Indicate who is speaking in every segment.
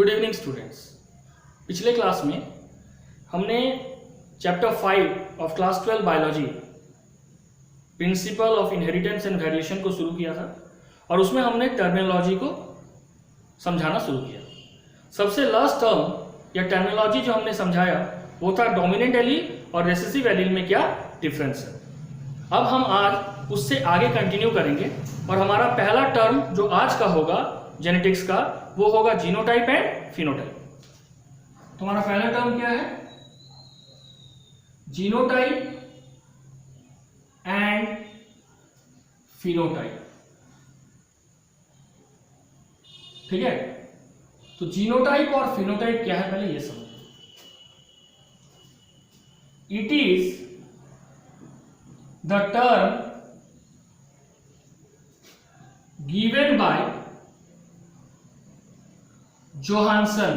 Speaker 1: Good evening students. पिछले class में हमने chapter 5 of class 12 biology principle of inheritance and variation को शुरू किया था और उसमें हमने टर्मिनोलॉजी को समझाना शुरू किया। सबसे लास्ट टर्म या टर्मिनोलॉजी जो हमने समझाया वो था डोमिनेंट एलील और रिसेसिव एलील में क्या डिफरेंस है। अब हम आज उससे आगे कंटिन्यू करेंगे और हमारा पहला टर्म जो आज का होगा जेनेटिक्स का वो होगा जीनोटाइप एंड फिनोटाइप। तो हमारा पहला टर्म क्या है? Genotype and phenotype. ठीक है, तो जीनोटाइप और फिनोटाइप क्या है पहले ये समझो। It is the term given by Johansson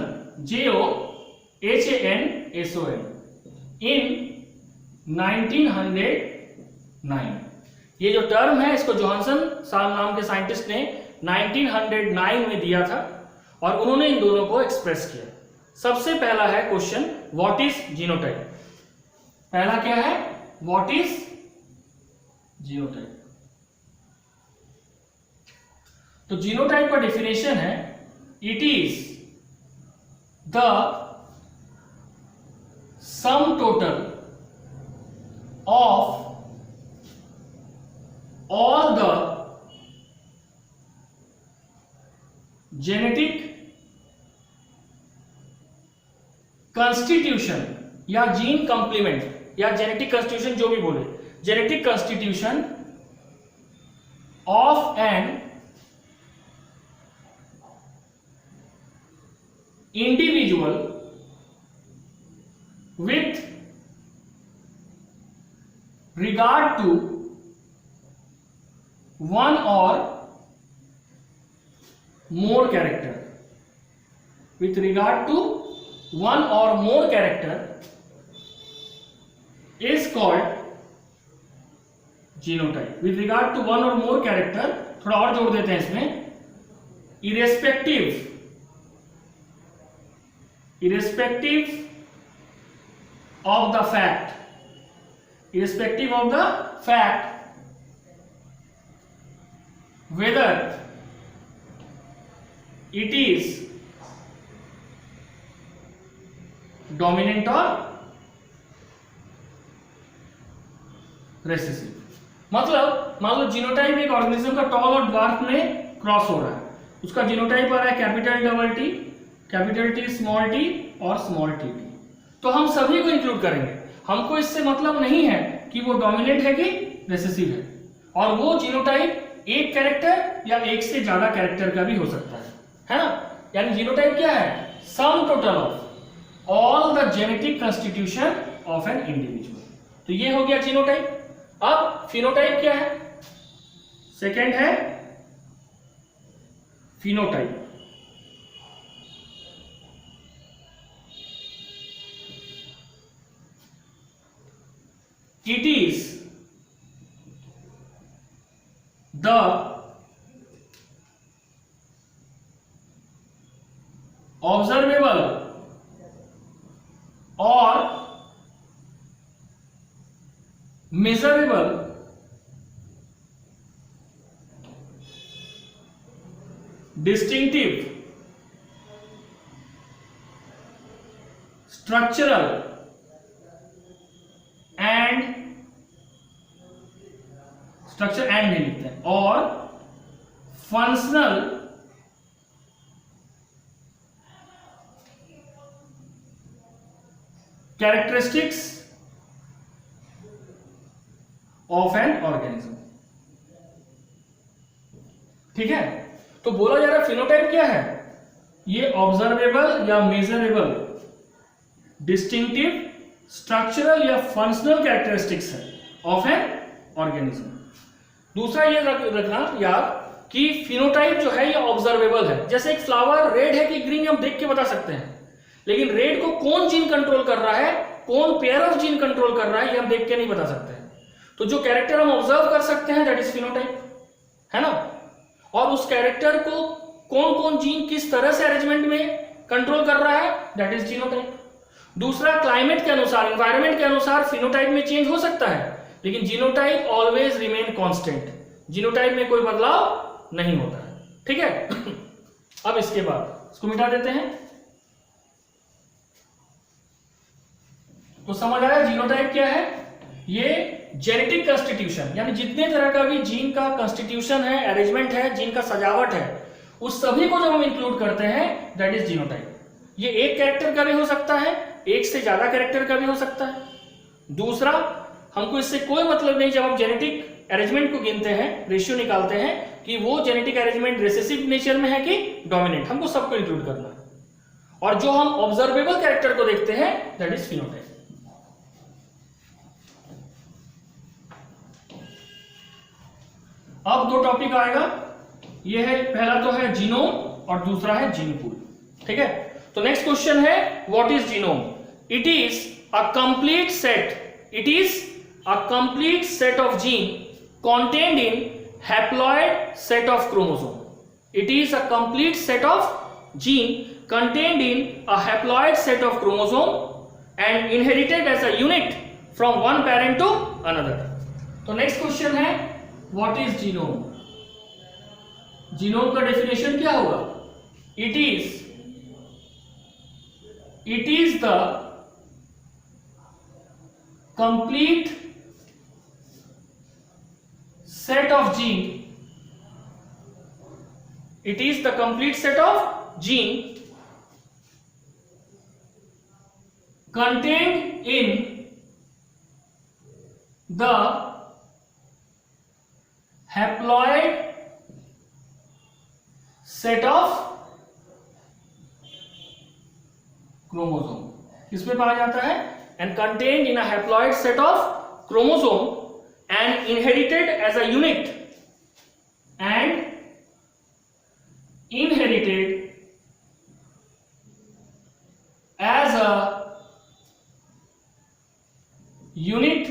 Speaker 1: JOHANSON in 1909। ये जो टर्म है इसको जोहानसन साल नाम के साइंटिस्ट ने 1909 में दिया था और उन्होंने इन दोनों को एक्सप्रेस किया। सबसे पहला है क्वेश्चन, व्हाट इज जीनोटाइप। पहला क्या है? What is genotype. तो जीनोटाइप का डेफिनेशन है, it is the sum total of all the genetic constitution या जीन कंप्लीमेंट या जेनेटिक कंस्टिट्यूशन जो भी बोले, genetic constitution of an individual with regard to one or more character, with regard to one or more character is called genotype। with regard to one or more character, थोड़ा और जोड़ देते हैं इसमें, irrespective of the fact whether it is dominant or recessive। मतलब मान लो genotype एक organism का टॉल और ड्वार्फ में क्रॉस हो रहा है, उसका जीनोटाइप आ रहा है capital double T, capital T small T और स्मॉल टी टी। तो हम सभी को इंक्लूड करेंगे। हमको इससे मतलब नहीं है कि वो डोमिनेंट है कि रिसेसिव है, और वो जीनोटाइप एक कैरेक्टर या एक से ज्यादा कैरेक्टर का भी हो सकता है ना। यानी जीनोटाइप क्या है? सम total of all the genetic constitution of an individual. तो ये हो गया जीनोटाइप। अब फिनोटाइप क्या है? सेकेंड है phenotype. It is the observable or measurable distinctive structural structure and भी लिखते हैं, और functional characteristics of an organism. ठीक है, तो बोला जा रहा है फिनोटाइप क्या है? ये ऑब्जर्वेबल या मेजरेबल डिस्टिंक्टिव स्ट्रक्चरल या फंक्शनल कैरेक्टरिस्टिक्स है ऑफ एन ऑर्गेनिज्म। दूसरा ये रखना याद कि फिनोटाइप जो है ये ऑब्जर्वेबल है। जैसे एक फ्लावर रेड है कि ग्रीन हम देख के बता सकते हैं, लेकिन रेड को कौन जीन कंट्रोल कर रहा है, कौन पेयर ऑफ जीन कंट्रोल कर रहा है, ये हम देख के नहीं बता सकते हैं। तो जो कैरेक्टर हम ऑब्जर्व कर सकते हैं दैट इज फिनोटाइप, है ना। और उस कैरेक्टर को कौन कौन जीन किस तरह से अरेंजमेंट में कंट्रोल कर रहा है, दैट इज जीनोटाइप। दूसरा, क्लाइमेट के अनुसार, एनवायरनमेंट के अनुसार फिनोटाइप में चेंज हो सकता है, लेकिन genotype always remain constant, genotype में कोई बदलाव नहीं होता है, ठीक है। अब इसके बाद इसको मिटा देते हैं। तो समझ आया जीनोटाइप क्या है? ये जेनेटिक कंस्टिट्यूशन, यानी जितने तरह का भी जीन का कंस्टिट्यूशन है, अरेंजमेंट है, जीन का सजावट है, उस सभी को जब हम इंक्लूड करते हैं दैट इज जीनोटाइप। ये एक कैरेक्टर का भी हो सकता है, एक से ज्यादा कैरेक्टर का भी हो सकता है। दूसरा, हमको इससे कोई मतलब नहीं जब हम जेनेटिक अरेंजमेंट को गिनते हैं, रेशियो निकालते हैं कि वो जेनेटिक अरेंजमेंट रिसेसिव नेचर में है कि डोमिनेंट, हमको सबको इंक्लूड करना है। और जो हम ऑब्जर्वेबल कैरेक्टर को देखते हैं दैट इज फिनोटाइप। अब दो टॉपिक आएगा, ये है, पहला तो है जीनोम और दूसरा है जीन पूल, ठीक है। तो नेक्स्ट क्वेश्चन है what is genome? It is a complete set, it is a complete set of gene contained in haploid set of chromosome. It is a complete set of gene contained in a haploid set of chromosome and inherited as a unit from one parent to another. तो next question है what is genome? Genome का definition क्या होगा? It is the complete set of gene, it is the complete set of gene contained in the haploid set of chromosome, इसमें पाया जाता है and contained in a haploid set of chromosome and inherited as a unit and inherited as a unit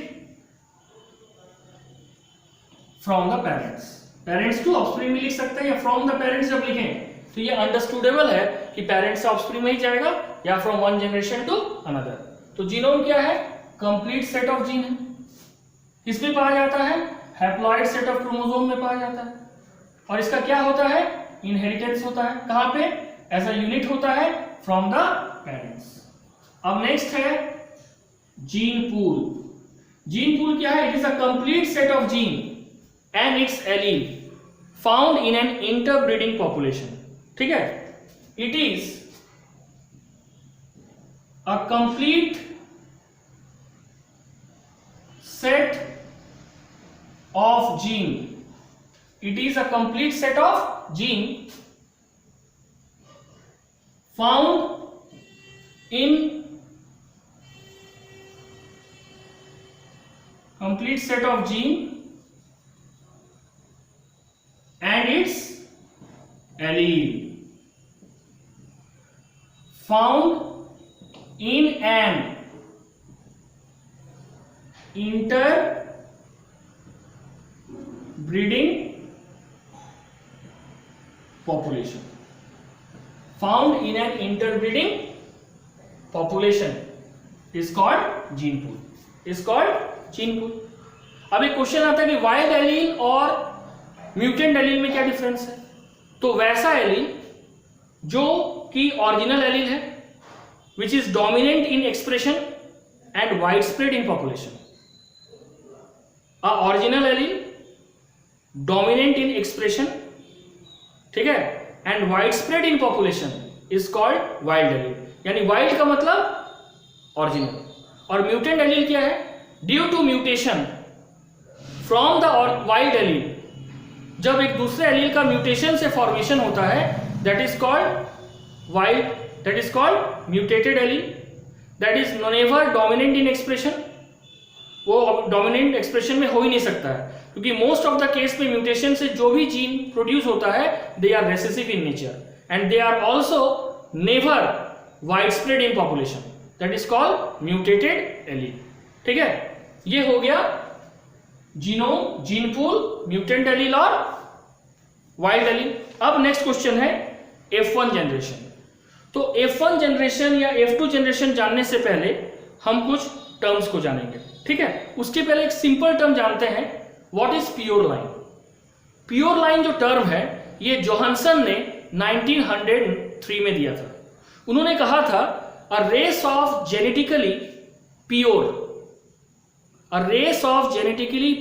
Speaker 1: from the parents. Parents to offspring में लिख सकते हैं या from the parents जब लिखें तो ये अंडरस्टूडेबल है कि पेरेंट्स से ऑफस्प्रिंग में ही जाएगा या from one generation to another. तो जीनोम क्या है? कंप्लीट सेट ऑफ जीन है। किसमें पाया जाता है? हैप्लॉइड सेट ऑफ क्रोमोसोम में पाया जाता है। और इसका क्या होता है? इनहेरिटेंस होता है। कहां पे? एज अ यूनिट होता है फ्रॉम द पेरेंट्स। अब नेक्स्ट है जीन पूल। जीन पूल क्या है? It is a complete set of gene and it's allele found in an interbreeding population. ठीक है, it is a complete set of gene, it is a complete set of gene found in complete set of gene and its allele found in an interbreeding population, found in an interbreeding population is called gene pool, is called gene pool। अब एक question आता है कि wild allele और mutant allele में क्या difference है? तो वैसा एलील जो कि ओरिजिनल एलील है which is dominant in expression and widespread in population. Original allele dominant in expression, ठीक है, and widespread in population is called wild allele. यानी वाइल्ड का मतलब ओरिजिनल, और म्यूटेंट एलील क्या है? Due to mutation from the wild allele, जब एक दूसरे एलील का म्यूटेशन से फॉर्मेशन होता है that is called wild, that is called mutated allele, that is never dominant in expression. वो डोमिनेंट एक्सप्रेशन में हो ही नहीं सकता है क्योंकि मोस्ट ऑफ द केस में म्यूटेशन से जो भी जीन प्रोड्यूस होता है they are recessive in nature and they are also never widespread in population, that is called mutated allele. ठीक है, ये हो गया genome, gene pool, mutant allele और वाइल्ड एलील। अब नेक्स्ट क्वेश्चन है F1 जनरेशन। तो F1 जनरेशन या F2 जनरेशन जानने से पहले हम कुछ टर्म्स को जानेंगे, ठीक है। उसके पहले एक सिंपल टर्म जानते हैं, what is pure line. Pure line जो टर्म है ये जोहानसन ने 1903 में दिया था। उन्होंने कहा था a race of genetically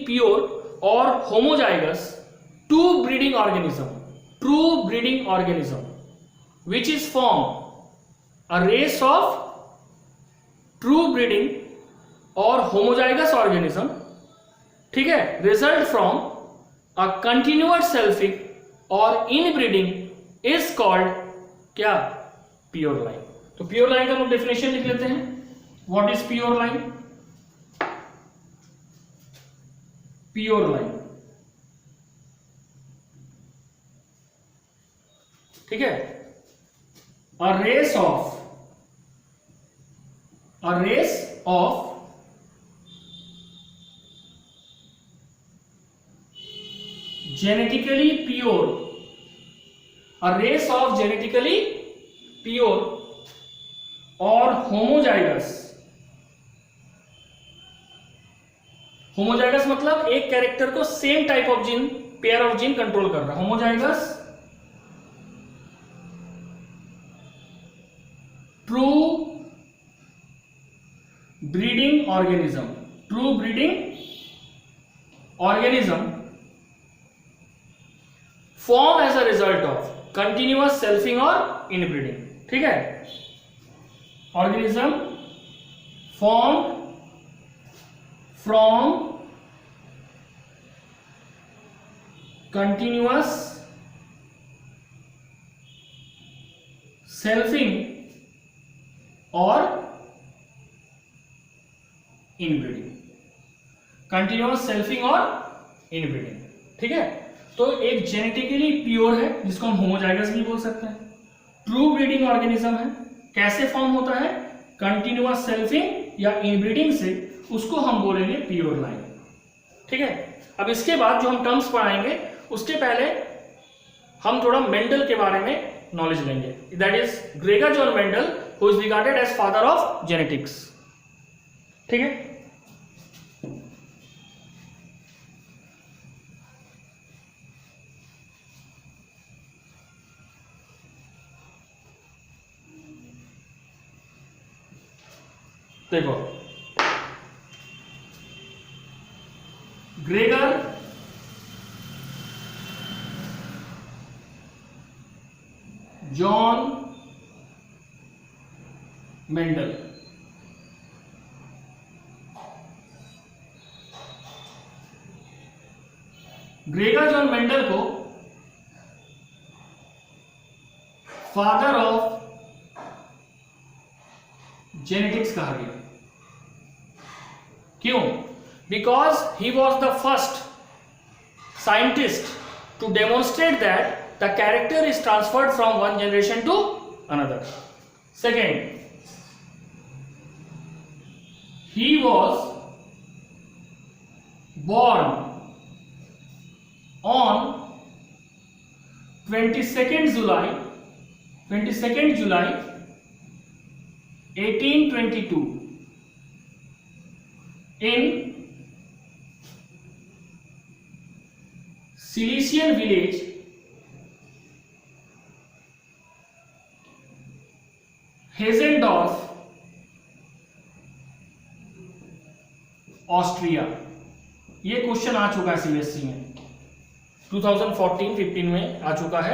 Speaker 1: pure और homozygous true breeding organism which is formed a race of true breeding or homozygous organism, ठीक है, result from a continuous selfing or inbreeding is called क्या, प्योर लाइन। तो pure line का हम definition लिख लेते हैं, what is pure line. Pure line, ठीक है, a race of genetically pure और होमोजाइगस मतलब एक कैरेक्टर को same type of gene, pair of gene control कर रहा है। Homozygous true breeding organism form as a result of continuous selfing और इनब्रीडिंग, ठीक है। Organism form from continuous selfing और इनब्रीडिंग, कंटिन्यूअस सेल्फिंग और इनब्रीडिंग, ठीक है। तो एक जेनेटिकली प्योर है जिसको हम होमोजाइगस भी बोल सकते हैं, ट्रू ब्रीडिंग ऑर्गेनिज्म है, कैसे फॉर्म होता है, कंटिन्यूअस सेल्फिंग या इनब्रीडिंग से, उसको हम बोलेंगे प्योर लाइन, ठीक है। अब इसके बाद जो हम टर्म्स पढ़ाएंगे उसके पहले हम थोड़ा मेंडल के बारे में नॉलेज लेंगे, that is Gregor John Mendel who is regarded as father of genetics, ठीक है। देखो, Gregor John Mendel, Gregor John Mendel को फादर ऑफ जेनेटिक्स कहा गया। क्यों? Because he was the first scientist to demonstrate that the character is transferred from one generation to another. Second, he was born on 22nd July 1822 in Silesian village Hesendorf, Austria. ये question आ चुका है CBSE में 2014-15 में आ चुका है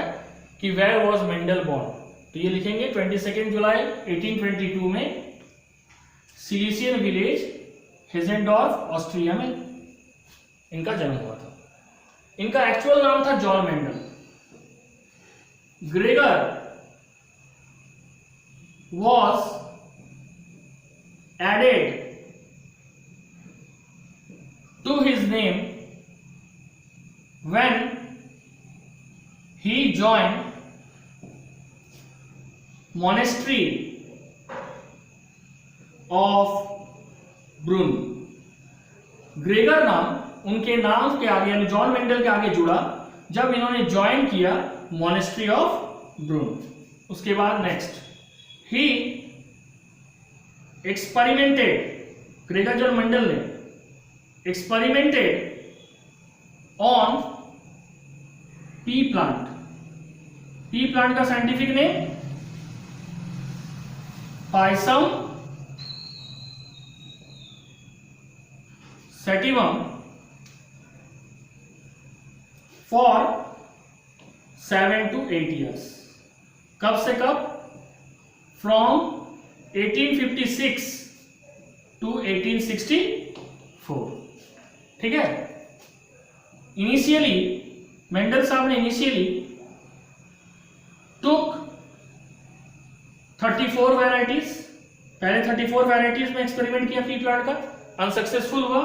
Speaker 1: कि where was Mendel born. तो ये लिखेंगे 22 जुलाई 1822 में सिलीसियन विलेज हेजेंडॉर्फ ऑस्ट्रिया में इनका जन्म हुआ था। इनका एक्चुअल नाम था John Mendel. Gregor was added to his name when he joined monastery of Brunn। Gregor नाम उनके नाम के आगे यानी जॉन मेंडल के आगे जुड़ा जब इन्होंने ज्वाइन किया मोनेस्ट्री ऑफ ब्रून। उसके बाद next he experimented, Gregor John Mendel ने experimented on pea plant. Pea plant का scientific name Pisum sativum for 7 to 8 years। कब से कब? From 1856 to 1864। ठीक है। इनिशियली मेंडल साहब ने टुक 34 वैरायटीज, पहले 34 वैरायटीज में एक्सपेरिमेंट किया पी प्लांट का, अनसक्सेसफुल हुआ।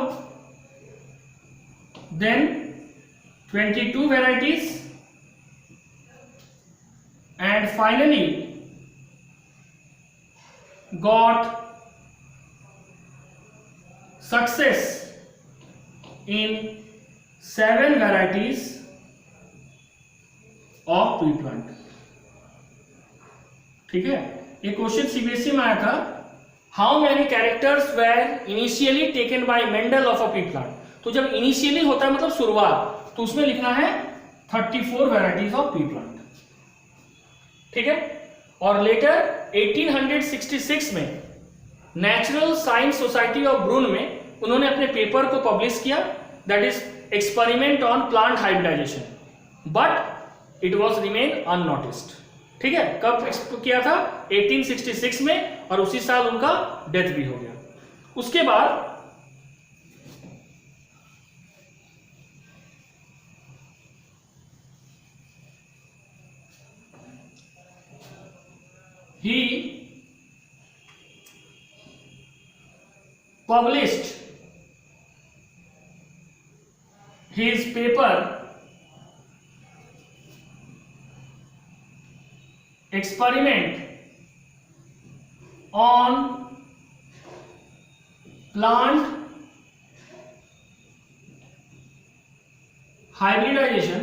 Speaker 1: Then 22 varieties and finally got success in 7 varieties of pea plant। ठीक है। एक क्वेश्चन सीबीएसई में आया था, how many characters were initially taken by Mendel of a pea plant. तो जब इनिशियली होता है मतलब शुरुआत, तो उसमें लिखना है 34 वैरायटीज ऑफ पी प्लांट। ठीक है। और लेटर 1866 में natural science society of Brunn में उन्होंने अपने पेपर को पब्लिश किया, that is experiment on plant hybridization, but it was remain unnoticed. ठीक है। कब किया था? 1866 में, और उसी साल उनका डेथ भी हो गया। उसके बाद he published his paper experiment on plant hybridization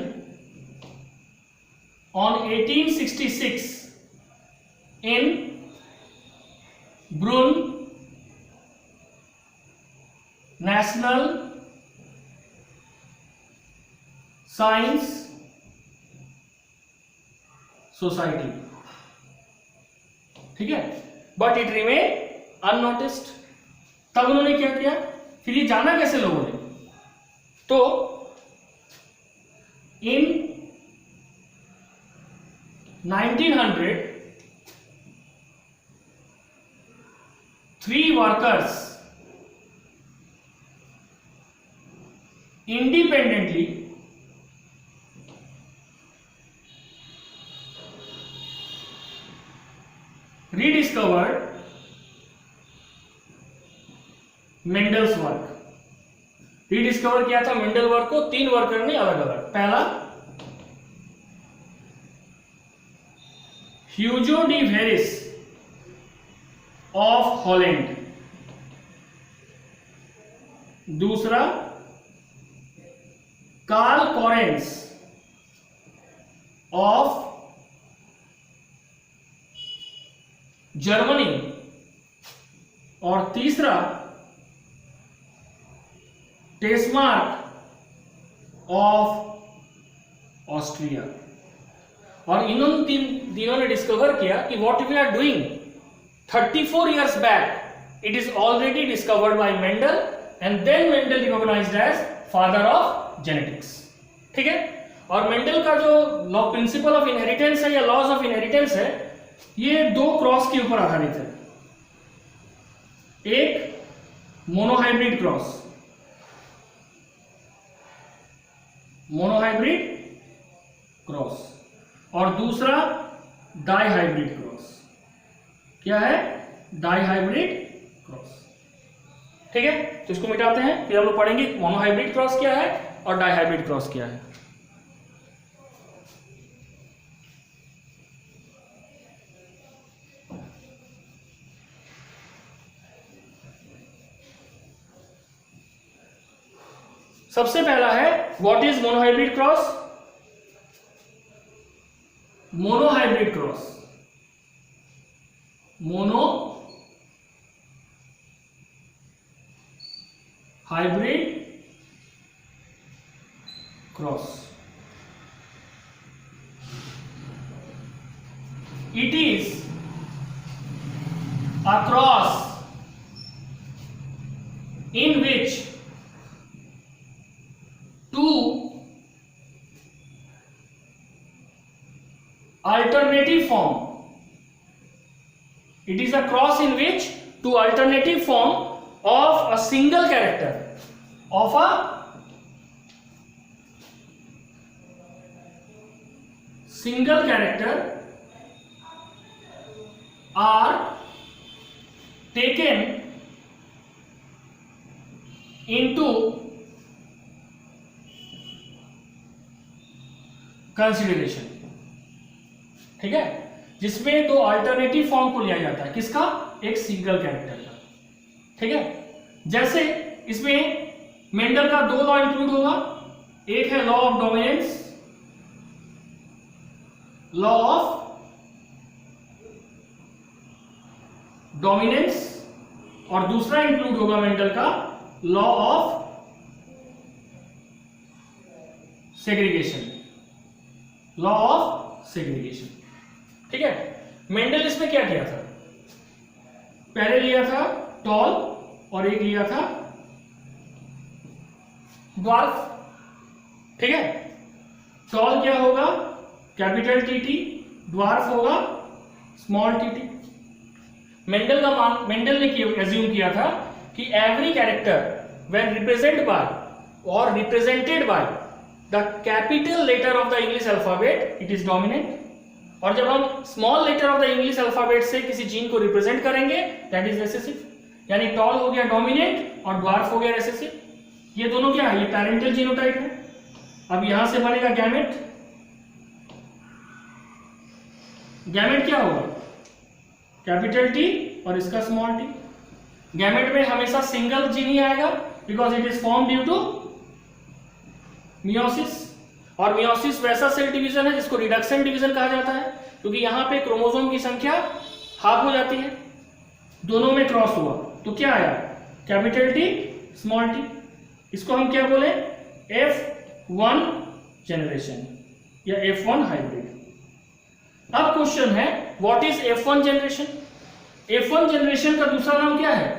Speaker 1: on 1866 in Brunn National Science Society। ठीक है। But it remain unnoticed. तब उन्होंने क्या किया? फिर ये जाना कैसे लोगों ने? तो इन 1900 3 workers independently rediscovered Mendel's work. Rediscover किया था मेंडल वर्क को 3 वर्कर ने अलग अलग। पहला Hugo de Vries of Holland, दूसरा कार्ल कॉरेंस ऑफ जर्मनी, और तीसरा टेस्मार्क ऑफ ऑस्ट्रिया। और इन्होंने तीनों ने डिस्कवर किया कि what we are doing 34 years back, it is already discovered by Mendel, and then Mendel recognized as father of genetics। ठीक है। और मेंडल का जो लॉ प्रिंसिपल ऑफ इनहेरिटेंस है या लॉज ऑफ इनहेरिटेंस है, ये 2 क्रॉस के ऊपर आधारित है। एक मोनोहाइब्रिड क्रॉस, और दूसरा डाइहाइब्रिड क्रॉस। क्या है? Dihybrid cross. ठीक है। तो इसको मिटाते हैं, फिर हम लोग पढ़ेंगे मोनोहाइब्रिड क्रॉस क्या है और डाइहाइब्रिड क्रॉस क्या है। सबसे पहला है what is monohybrid cross. Monohybrid cross mono hybrid cross. It is a cross in which two alternative form. It is a cross in which two alternative form of a single character of a single character are taken into consideration. ठीक है, जिसमें दो alternative form को लिया जाता है, किसका? एक सिंगल कैरेक्टर का। ठीक है, जैसे इसमें मेंडल का दो लॉ इंक्लूड होगा, एक है law of dominance, law of dominance, और दूसरा इंक्लूड होगा मेंडल का law of segregation, law of segregation. ठीक है, मेंडल इसमें क्या किया था? पहले लिया था टॉल और एक लिया था ड्वार्फ। ठीक है, टॉल क्या होगा? कैपिटल टीटी, ड्वार्फ होगा स्मॉल टीटी। मेंडल ने एज्यूम किया था कि every character when represent by और represented by the capital letter of the English alphabet it is dominant, और जब हम small letter of the English alphabet से किसी जीन को रिप्रेजेंट करेंगे दैट इज रिसेसिव। यानी टॉल हो गया डोमिनेंट और ड्वार्फ हो गया रिसेसिव। ये दोनों क्या है? ये पैरेंटल जीनोटाइप है। अब यहां से बनेगा गैमेट। गैमेट क्या होगा? कैपिटल टी और इसका स्मॉल टी। गैमेट में हमेशा सिंगल जीन ही आएगा because it is form due to meiosis, और मियोसिस वैसा सेल डिवीजन है जिसको रिडक्शन डिवीजन कहा जाता है, क्योंकि यहां पे क्रोमोसोम की संख्या हाफ हो जाती है। दोनों में क्रॉस हुआ तो क्या आया? Capital T small T. इसको हम क्या बोले? F1 जनरेशन या F1 हाइब्रिड। अब क्वेश्चन है what is F1 generation? F1 generation का दूसरा नाम क्या है?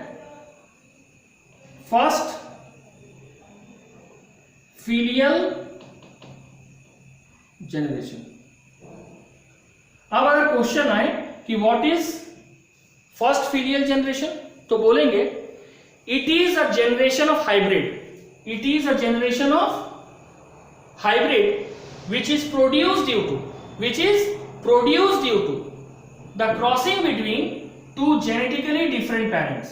Speaker 1: First filial generation. अब अगर क्वेश्चन आए कि what is first filial generation, तो बोलेंगे it is a generation of hybrid, it is a generation of hybrid which is produced due to the crossing between two genetically different parents.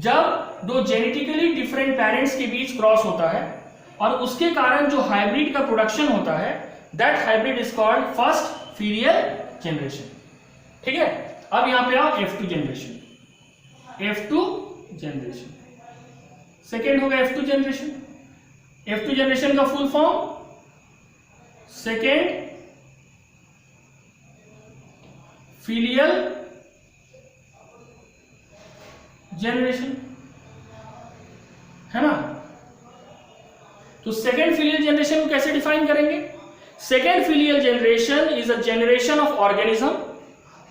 Speaker 1: जब दो genetically different parents के बीच cross होता है और उसके कारण जो हाइब्रिड का प्रोडक्शन होता है that hybrid is called first filial generation. ठीक है, अब यहां पे आओ F2 generation. F2 generation second होगा F2 जनरेशन। F2 जनरेशन का full form second filial generation, है ना? तो सेकेंड फीलियल जनरेशन को कैसे डिफाइन करेंगे? Second filial generation is a generation of organism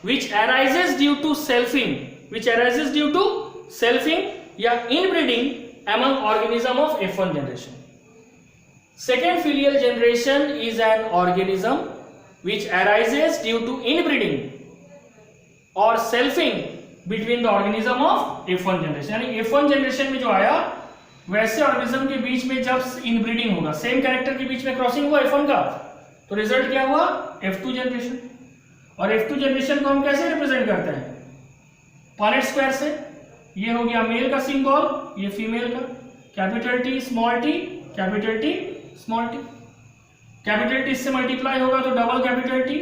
Speaker 1: which arises due to selfing या inbreeding among organism of F1 generation. Second filial generation is an organism which arises due to inbreeding or selfing between the organism of F1 generation. यानी F1 generation में जो आया वैसे organism के बीच में जब inbreeding होगा, सेम कैरेक्टर के बीच में क्रॉसिंग हुआ F1 का, तो रिजल्ट क्या हुआ? F2 generation. और F2 जनरेशन को हम कैसे रिप्रेजेंट करते हैं? पॉनेट स्क्वायर से। ये हो गया मेल का सिंबल, ये फीमेल का, capital T small T, capital T small T. Capital T इससे मल्टीप्लाई होगा तो डबल कैपिटल टी,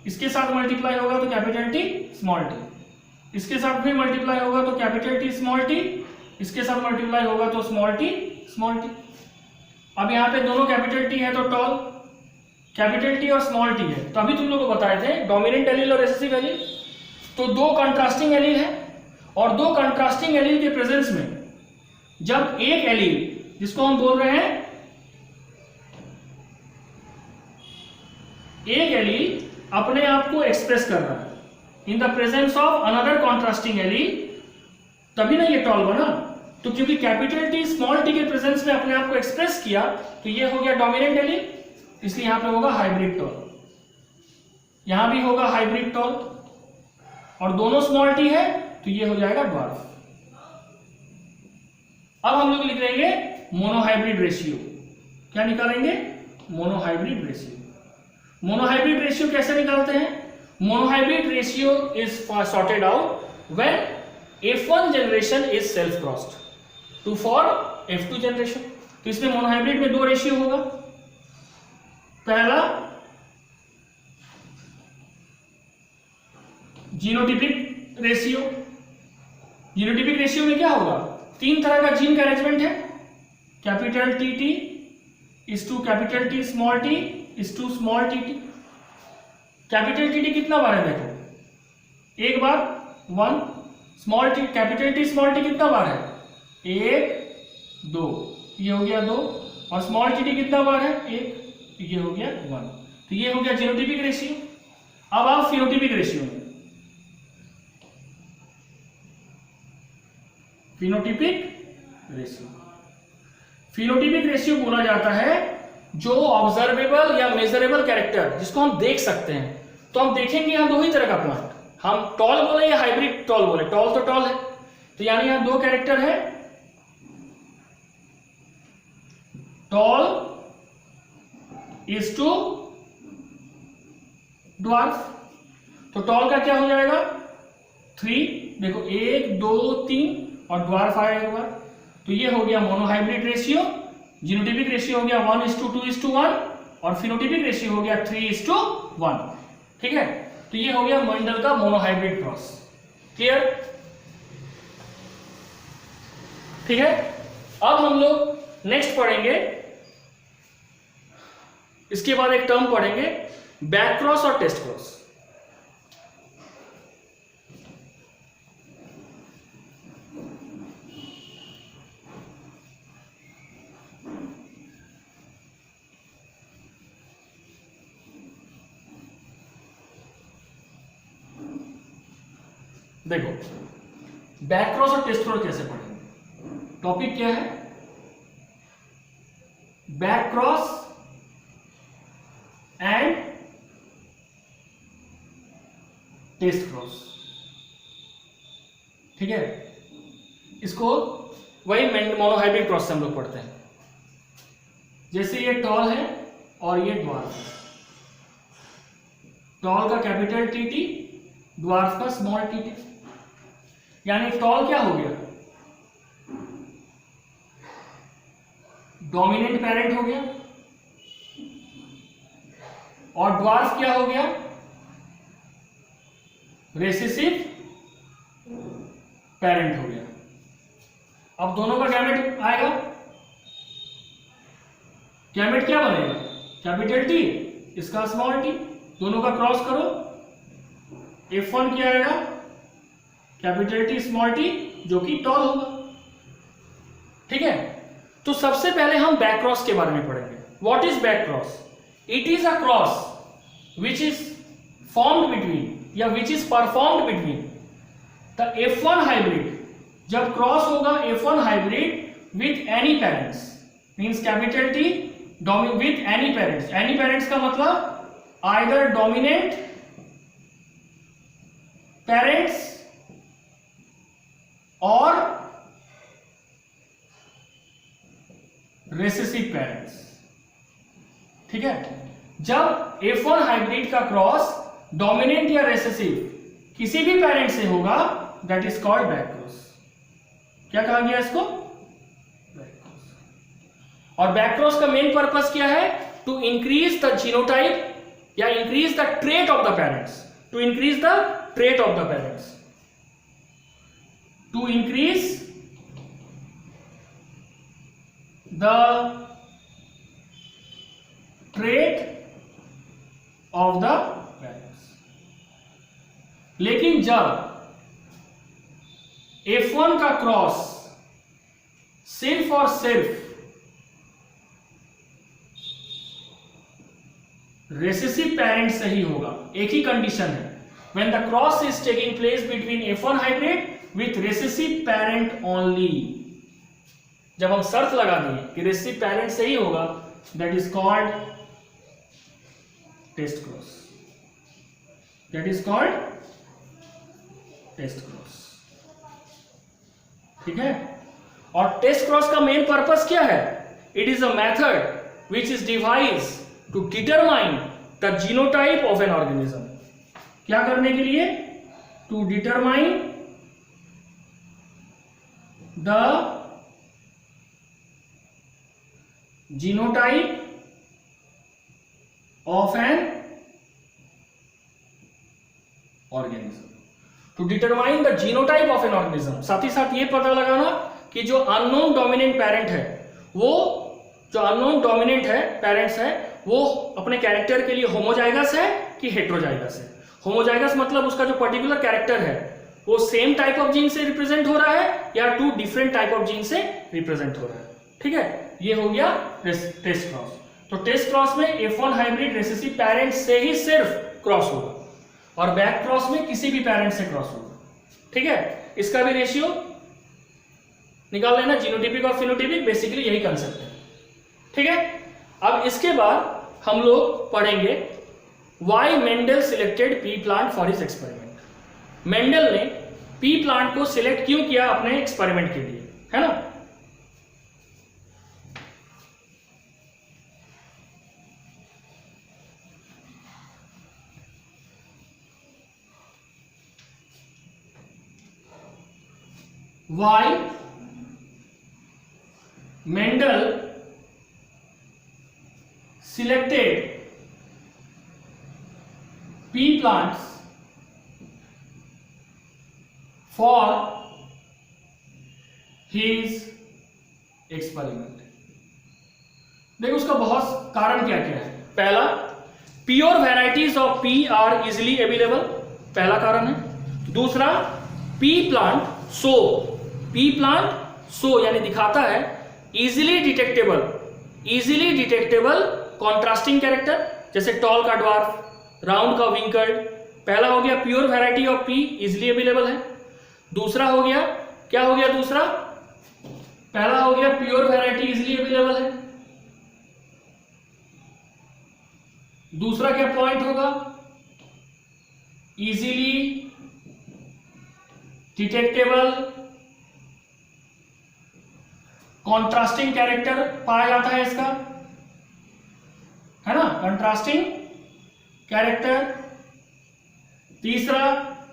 Speaker 1: इसके साथ मल्टीप्लाई होगा तो कैपिटल टी स्मॉल टी, इसके साथ भी मल्टीप्लाई होगा तो कैपिटल टी स्मॉल टी, इसके साथ मल्टीप्लाई होगा तो स्मॉल टी स्मॉल टी। अब यहाँ पे दोनों कैपिटल टी है तो टॉल, कैपिटल टी और स्मॉल टी है। तो अभी तुम लोग को बताए थे डोमिनेंट एलील और रिसेसिव एलील। तो दो कंट्रास्टिंग एलील है और दो कंट्रास्टिंग एलील के प्रेजेंस में जब एक एलील जिसको हम बोल रहे हैं एक एलील अपने आप को एक्सप्रेस कर रहा है in the presence of another contrasting allele, तभी ना ये टॉल बना। तो क्योंकि कैपिटल टी स्मॉल टी के प्रेजेंस में अपने आप को एक्सप्रेस किया तो ये हो गया डोमिनेंट एलील, इसलिए यहां पे होगा हाइब्रिड टॉल, यहां भी होगा हाइब्रिड टॉल और दोनों स्मॉल टी है तो ये हो जाएगा ड्वार्फ। अब हम लोग लिख लेंगे मोनोहाइब्रिड रेशियो। क्या निकालेंगे? Monohybrid ratio. मोनोहाइब्रिड रेशियो कैसे निकालते हैं? Monohybrid ratio is sorted out when F1 generation is self crossed to for F2 generation. तो इसमें मोनोहाइब्रिड में दो रेशियो होगा। पहला जीनोटिपिक रेशियो। जीनोटिपिक रेशियो में क्या होगा? तीन तरह का जीन का अरेंजमेंट है, capital T T is to capital T small T is to small T T. Capital T T कितना बार है? देखो, एक बार 1, small T capital T small T कितना बार है? 1 2, ये हो गया 2, और स्मॉल टी टी कितना बार है? 1, तो ये हो गया 1। तो ये हो गया जीनोटिपिक रेशियो। अब आप फिनोटिपिक रेशियो में, फिनोटिपिक रेशियो। फिनोटिपिक रेशियो बोला जाता है जो ऑब्जर्वेबल या मेजरेबल कैरेक्टर जिसको हम देख सकते हैं। तो हम देखेंगे यहां दो ही तरह का प्लांट, हम टॉल बोले या हाइब्रिड टॉल बोले, टॉल तो टॉल है, तो यानी यहां दो कैरेक्टर है, टॉल इज टू ड्वार्फ। तो टॉल का क्या हो जाएगा? 3, देखो 1 2 3 और ड्वार्फ आया एक बार, तो ये हो गया मोनोहाइब्रिड रेशियो। जीनोटिपिक रेशियो हो गया 1:2:1 और फिनोटिपिक रेशियो हो गया 3:1। ठीक है, तो ये हो गया मंडल का मोनोहाइब्रिड क्रॉस। क्लियर? ठीक है, अब हम लोग नेक्स्ट पढ़ेंगे, इसके बाद एक टर्म पढ़ेंगे बैक क्रॉस और टेस्ट क्रॉस। देखो, बैक क्रॉस और टेस्ट क्रॉस कैसे पढ़ेंगे? टॉपिक क्या है? Back cross and test cross. ठीक है, इसको वही मोनोहाइब्रिड क्रॉस से हम लोग पढ़ते हैं। जैसे ये टॉल है और ये ड्वार्फ है, टॉल का कैपिटल टी टी, ड्वार्फ का स्मॉल टी टी। यानी टॉल क्या हो गया? डोमिनेंट पेरेंट हो गया, और ड्वार्फ क्या हो गया? रेसेसिव पेरेंट हो गया। अब दोनों का गैमेट आएगा, गैमेट क्या बनेगा? कैपिटल टी, इसका स्मॉल टी, दोनों का क्रॉस करो, F1 क्या आएगा? कैपिटल टी स्मॉल टी, जो कि टॉल होगा। ठीक है, तो सबसे पहले हम बैक क्रॉस के बारे में पढ़ेंगे। What is back cross? It is a cross which is formed between या which is performed between the F1 hybrid. जब क्रॉस होगा F1 hybrid with any parents, means capital T with any parents. Any parents का मतलब either dominant parents और recessive parents. ठीक है, जब F1 hybrid का क्रॉस डोमिनेंट या रेसेसिव किसी भी पेरेंट से होगा, that is called back cross. क्या कहा गया इसको? Back cross. और बैक क्रॉस का मेन पर्पस क्या है? टू इंक्रीज द जीनोटाइप या increase the trait of the parents, to increase the trait of the parents, to increase the trait of the parents। लेकिन जब F1 का cross सिर्फ और सिर्फ रेसेसिव पेरेंट से ही होगा, एक ही कंडीशन है, when the cross is taking place between F1 hybrid with recessive parent only, जब हम शर्त लगा दें कि रेसेसिव पेरेंट से ही होगा, that is called test cross, that is called test cross. ठीक है, और टेस्ट क्रॉस का मेन पर्पस क्या है? It is a method which is devise to determine the genotype of an organism. क्या करने के लिए? To determine the genotype of an organism, to determine the genotype of an organism. साथ ही साथ ये पता लगाना कि जो अननोन डोमिनेंट पेरेंट है, वो जो अननोन डोमिनेंट है पेरेंट्स है, वो अपने कैरेक्टर के लिए होमोजाइगस है कि हेट्रोजाइगस है। होमोजाइगस मतलब उसका जो पर्टिकुलर कैरेक्टर है वो सेम टाइप ऑफ जीन से रिप्रेजेंट हो रहा है या two different type of gene से रिप्रेजेंट हो रहा है। ठीक है, ये हो गया टेस्ट क्रॉस। तो टेस्ट क्रॉस में F1 हाइब्रिड रेसेसिव पेरेंट से ही सिर्फ क्रॉस होगा और बैक क्रॉस में किसी भी पेरेंट से क्रॉस होगा। ठीक है, इसका भी रेशियो निकाल लेना, जीनोटिपिक और फिनोटिपिक, बेसिकली यही कंसेप्ट है। ठीक है, अब इसके बाद हम लोग पढ़ेंगे why Mendel selected P plant for his experiment. Mendel ने पी प्लांट को सिलेक्ट क्यों किया अपने एक्सपेरिमेंट के लिए, है ना? Why Mendel selected pea plants for his experiment? देखो उसका बहुत कारण क्या क्या है। पहला, pure varieties of P R easily available, पहला कारण है। दूसरा, P plant so, P plant so यानी दिखाता है इजीली डिटेक्टेबल कॉन्ट्रास्टिंग कैरेक्टर, जैसे टॉल का ड्वार्फ, राउंड का विंकर्ड। पहला हो गया pure variety of P easily available है। दूसरा हो गया, क्या हो गया दूसरा? पहला हो गया प्योर वैरायटी इजीली अवेलेबल है। दूसरा क्या पॉइंट होगा? इजीली डिटेक्टेबल कॉन्ट्रास्टिंग कैरेक्टर पाया जाता है इसका, है ना, कंट्रास्टिंग कैरेक्टर। तीसरा,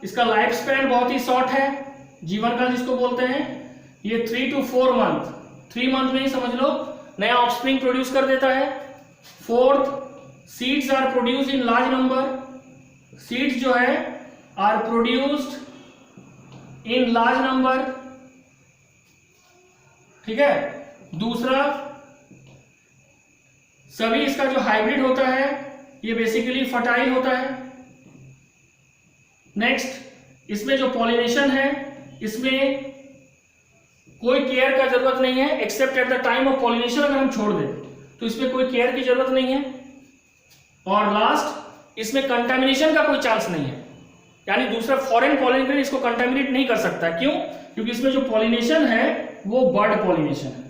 Speaker 1: इसका लाइफ स्पैन बहुत ही शॉर्ट है, जीवन काल जिसको बोलते हैं, ये 3 to 4 मंथ, 3 मंथ में ही समझ लो नया ऑफस्प्रिंग प्रोड्यूस कर देता है। Fourth, seeds are produced in large number, seeds जो है are produced in large number. ठीक है, दूसरा, सभी इसका जो हाइब्रिड होता है ये बेसिकली फर्टाइल होता है। नेक्स्ट, इसमें जो पॉलिनेशन है इसमें कोई केयर का जरूरत नहीं है, accept at the time of pollination अगर हम छोड़ दें तो इसमें कोई केयर की जरूरत नहीं है। और लास्ट, इसमें कंटामिनेशन का कोई चांस नहीं है, यानी दूसरा फॉरेन पॉलिन ग्रेन इसको कंटामिनेट नहीं कर सकता। क्यों? क्योंकि इसमें जो पॉलिनेशन है वो बर्ड पॉलिनेशन है,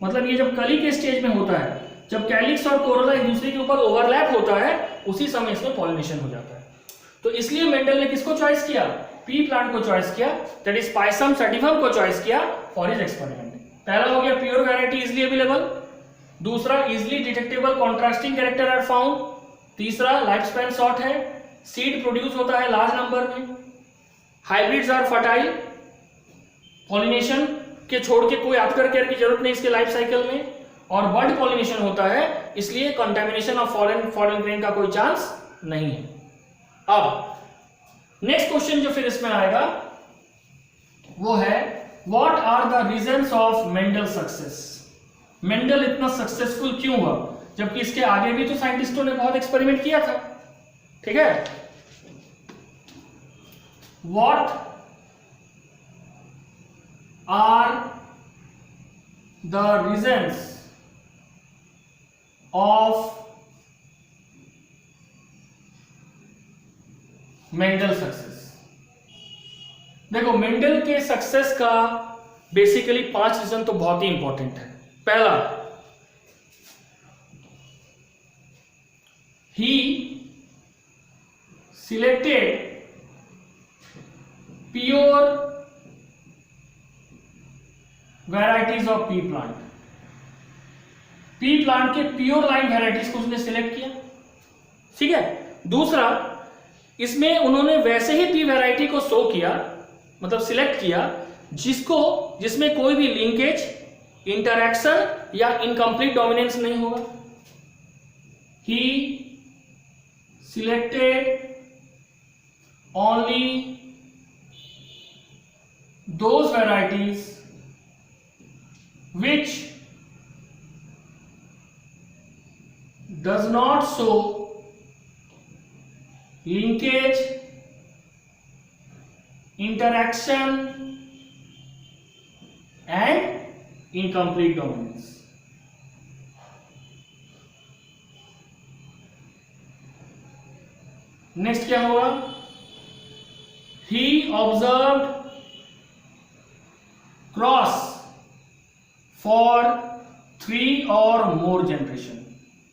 Speaker 1: मतलब ये जब कली के स्टेज में होता है, जब कैलिक्स और कोरोला एक दूसरे के ऊपर ओवरलैप होता है, उसी समय इसमें पॉलिनेशन हो जाता है। तो इसलिए मेंडल ने किसको चॉइस किया? पी प्लांट को चॉइस किया, दैट इज पाइसम सैटिवम को चॉइस किया फॉर हिज एक्सपेरिमेंट। पहला हो गया प्योर वैरायटी इजिली अवेलेबल, दूसरा easily detectable contrasting character are found, तीसरा लाइफ स्पैन शॉर्ट है, सीड प्रोड्यूस होता है लार्ज नंबर में, हाइब्रिड्स आर फर्टाइल, पॉलिनेशन के छोड़ के कोई आफ्टर केयर की जरूरत नहीं इसके लाइफ साइकिल में, और बर्ड पॉलिनेशन होता है, इसलिए कंटामिनेशन ऑफ फॉरेन ग्रेन का कोई चांस नहीं है। अब नेक्स्ट क्वेश्चन जो फिर इसमें आएगा वो है what are the reasons of Mendel success. Mendel इतना सक्सेसफुल क्यों हुआ, जबकि इसके आगे भी तो साइंटिस्टों ने बहुत एक्सपेरिमेंट किया था। ठीक है, what are the reasons of Mendel success. देखो मेंडल के सक्सेस का बेसिकली 5 रीजन तो बहुत ही इंपॉर्टेंट है। पहला, he selected pure varieties of pea plant। P plant के प्योर लाइन वेराइटीज को उसने सिलेक्ट किया, ठीक है। दूसरा, इसमें उन्होंने वैसे ही पी वैरायटी को शो किया, मतलब सिलेक्ट किया जिसमें कोई भी लिंकेज, इंटरैक्शन या इनकम्प्लीट डोमिनेंस नहीं होगा। He selected only those varieties which does not show linkage, interaction and incomplete dominance। Next क्या होगा? He observed cross for 3 or more generation।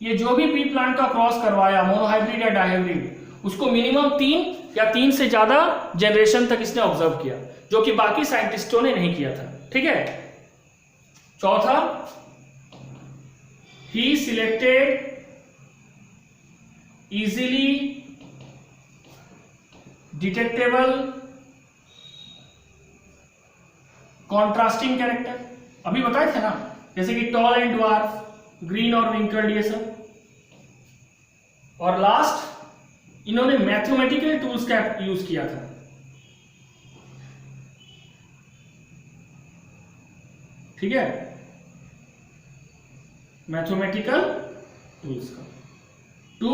Speaker 1: ये जो भी पी प्लांट का क्रॉस करवाया, मोनोहाइब्रिड या डाइहाइब्रिड, उसको मिनिमम 3 या 3 से ज्यादा जनरेशन तक इसने ऑब्जर्व किया, जो कि बाकी साइंटिस्टों ने नहीं किया था, ठीक है। चौथा, he selected easily detectable contrasting character. अभी बताए थे ना, जैसे कि टॉल एंड ड्वार्फ, ग्रीन और विंकल्ड, ये सब। और लास्ट, इन्होंने मैथमेटिकल टूल्स का यूज किया था, ठीक है, मैथमेटिकल टूल्स का to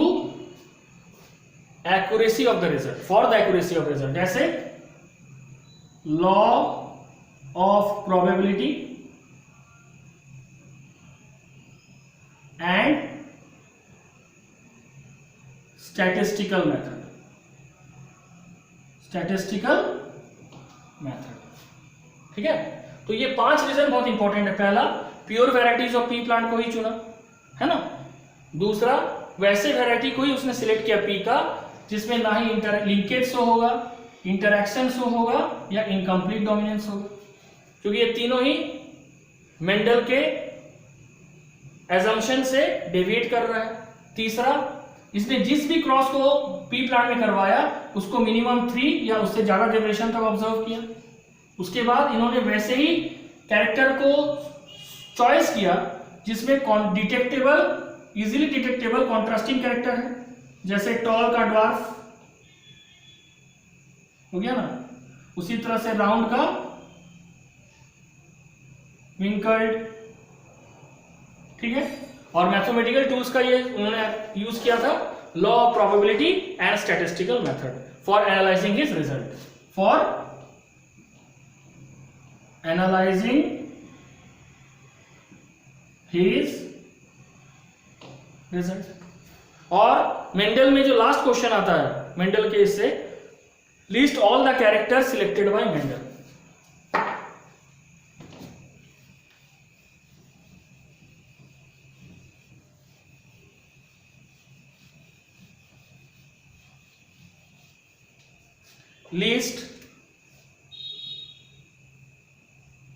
Speaker 1: accuracy of the result, for the accuracy of result. जैसे law of probability and statistical method, ठीक है। तो ये 5 रीजन बहुत इंपॉर्टेंट है। पहला, pure varieties of P plant को ही चुना, है ना। दूसरा, वैसे वेराइटी को ही उसने सिलेक्ट किया पी का जिसमें ना ही लिंकेज शो होगा, इंटरैक्शन शो होगा या इनकम्प्लीट डोमिनेंस होगा, क्योंकि ये तीनों ही मेंडल के एजम्पशन से डेविएट कर रहा है। तीसरा, इसने जिस भी क्रॉस को पी प्लांट में करवाया उसको मिनिमम 3 या उससे ज्यादा जनरेशन तक ऑब्जर्व किया। उसके बाद इन्होंने वैसे ही कैरेक्टर को चॉइस किया जिसमें detectable, easily detectable contrasting character है, जैसे टॉल का ड्वार्फ हो गया ना, उसी तरह से राउंड का विंकल्ड, ठीक है। और मैथमेटिकल टूल्स का ये उन्होंने यूज किया था, law of probability and statistical method for analysing his result, for analysing his result. और मेंडल में जो लास्ट क्वेश्चन आता है मेंडल के इससे, list all the characters selected by Mendel.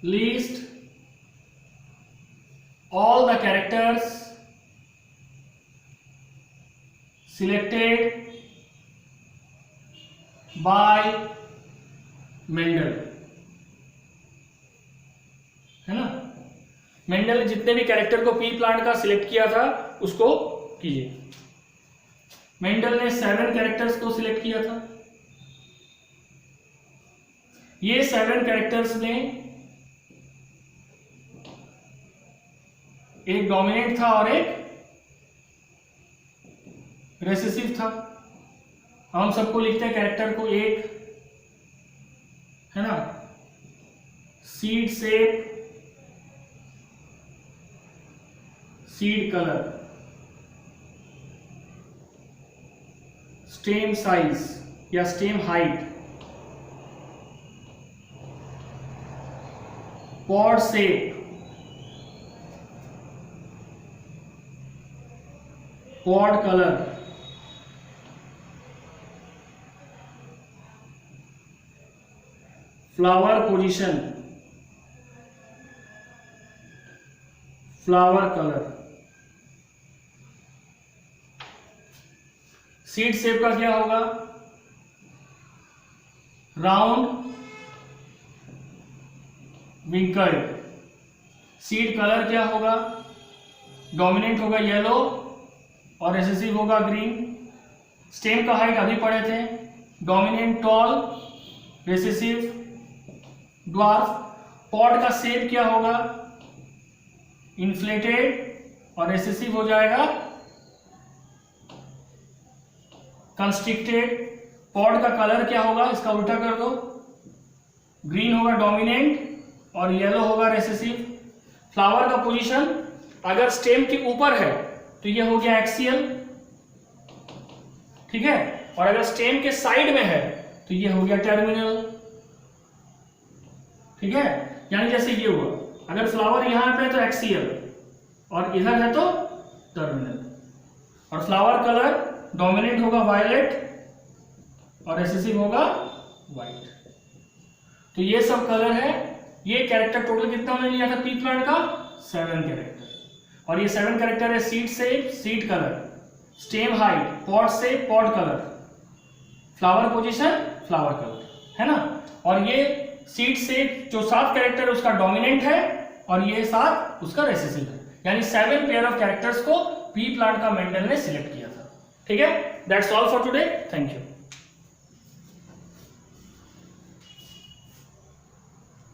Speaker 1: list all the characters selected by Mendel, है ना। Mendel ने जितने भी कैरेक्टर को पी प्लांट का सिलेक्ट किया था उसको कीजिए। मेंडल ने 7 कैरेक्टर्स को सिलेक्ट किया था। ये 7 कैरेक्टर्स में एक डोमिनेंट था और एक रेसेसिव था। हम सबको लिखते हैं कैरेक्टर को 1, है ना, seed shape, seed colour, stem size या stem height, pod shape, pod colour, flower position, flower colour. Seed shape का क्या होगा, राउंड, विंकल्ड। सीड कलर क्या होगा, डोमिनेंट होगा येलो और रिसेसिव होगा ग्रीन। स्टेम का हाइट अभी पढ़े थे, dominant tall, recessive dwarf. Pod का शेप क्या होगा, इन्फ्लेटेड और रिसेसिव हो जाएगा कंस्ट्रिक्टेड। पॉड का कलर क्या होगा, इसका उल्टा कर दो, ग्रीन होगा डोमिनेंट और येलो होगा रिसेसिव। फ्लावर का पोजीशन अगर स्टेम के ऊपर है तो ये हो गया एक्सियल, ठीक है, और अगर स्टेम के साइड में है तो ये हो गया टर्मिनल, ठीक है। यानी जैसे ये हुआ, अगर फ्लावर यहां पे तो एक्सियल और इधर है तो टर्मिनल। और फ्लावर कलर डोमिनेंट होगा वायलेट और रिसेसिव होगा व्हाइट। तो ये सब कलर है। ये कैरेक्टर टोटल कितना हमने लिया था पी प्लांट का, 7 कैरेक्टर। और ये 7 कैरेक्टर है seed shape, seed colour, stem height, pod shape, pod colour, flower position, flower colour, है ना। और ये सीड शेप जो 7 कैरेक्टर है उसका डोमिनेंट है और ये 7 उसका रिसेसिव है। यानी 7 पेयर ऑफ कैरेक्टर्स को पी प्लांट का मेंडल ने सिलेक्ट किया था, ठीक है। That's all for today, thank you.